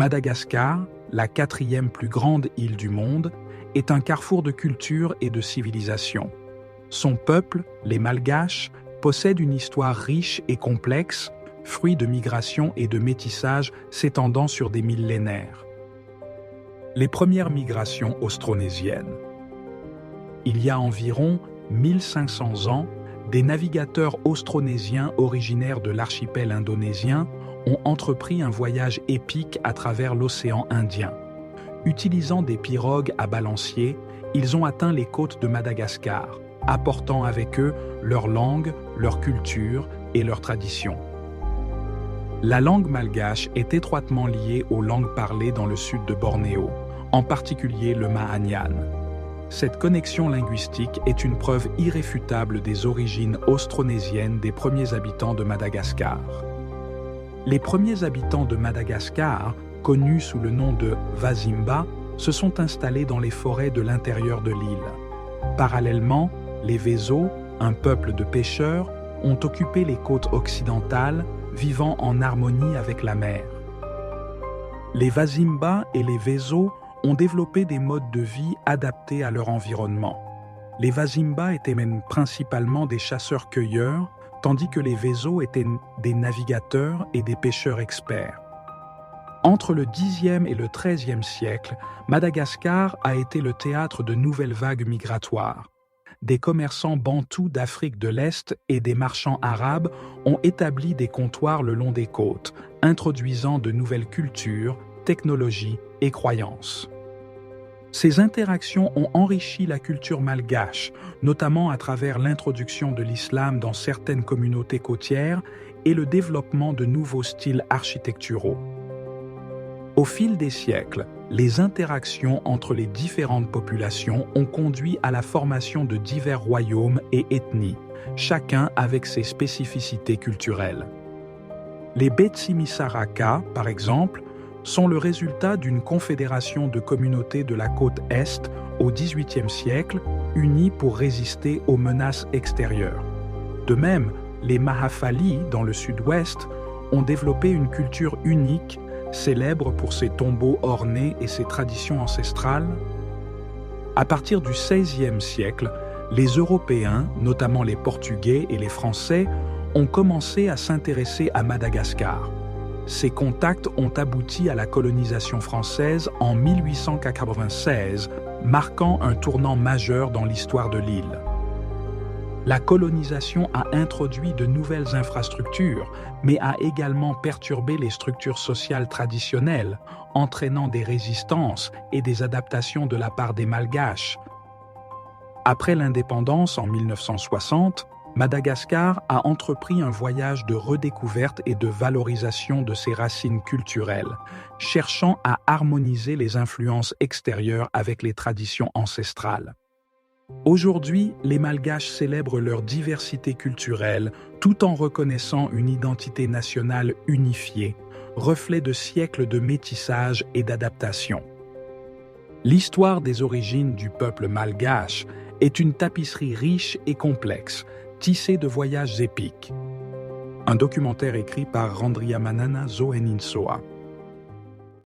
Madagascar, la quatrième plus grande île du monde, est un carrefour de culture et de civilisation. Son peuple, les Malgaches, possède une histoire riche et complexe, fruit de migration et de métissage s'étendant sur des millénaires. Les premières migrations austronésiennes. Il y a environ 1500 ans, des navigateurs austronésiens originaires de l'archipel indonésien ont entrepris un voyage épique à travers l'océan Indien. Utilisant des pirogues à balancier, ils ont atteint les côtes de Madagascar, apportant avec eux leur langue, leur culture et leurs traditions. La langue malgache est étroitement liée aux langues parlées dans le sud de Bornéo, en particulier le Mahanyan. Cette connexion linguistique est une preuve irréfutable des origines austronésiennes des premiers habitants de Madagascar. Les premiers habitants de Madagascar, connus sous le nom de Vazimba, se sont installés dans les forêts de l'intérieur de l'île. Parallèlement, les Wezo, un peuple de pêcheurs, ont occupé les côtes occidentales, vivant en harmonie avec la mer. Les Vazimba et les Wezo ont développé des modes de vie adaptés à leur environnement. Les Vazimba étaient même principalement des chasseurs-cueilleurs, tandis que les Wezo étaient des navigateurs et des pêcheurs experts. Entre le Xe et le XIIIe siècle, Madagascar a été le théâtre de nouvelles vagues migratoires. Des commerçants bantous d'Afrique de l'Est et des marchands arabes ont établi des comptoirs le long des côtes, introduisant de nouvelles cultures, technologies et croyances. Ces interactions ont enrichi la culture malgache, notamment à travers l'introduction de l'islam dans certaines communautés côtières et le développement de nouveaux styles architecturaux. Au fil des siècles, les interactions entre les différentes populations ont conduit à la formation de divers royaumes et ethnies, chacun avec ses spécificités culturelles. Les Betsimisaraka, par exemple, sont le résultat d'une confédération de communautés de la côte Est au XVIIIe siècle, unies pour résister aux menaces extérieures. De même, les Mahafali, dans le sud-ouest, ont développé une culture unique, célèbre pour ses tombeaux ornés et ses traditions ancestrales. À partir du XVIe siècle, les Européens, notamment les Portugais et les Français, ont commencé à s'intéresser à Madagascar. Ces contacts ont abouti à la colonisation française en 1896, marquant un tournant majeur dans l'histoire de l'île. La colonisation a introduit de nouvelles infrastructures, mais a également perturbé les structures sociales traditionnelles, entraînant des résistances et des adaptations de la part des Malgaches. Après l'indépendance en 1960, Madagascar a entrepris un voyage de redécouverte et de valorisation de ses racines culturelles, cherchant à harmoniser les influences extérieures avec les traditions ancestrales. Aujourd'hui, les Malgaches célèbrent leur diversité culturelle tout en reconnaissant une identité nationale unifiée, reflet de siècles de métissage et d'adaptation. L'histoire des origines du peuple malgache est une tapisserie riche et complexe, tissée de voyages épiques. Un documentaire écrit par Randriamanana Zoeninsoa.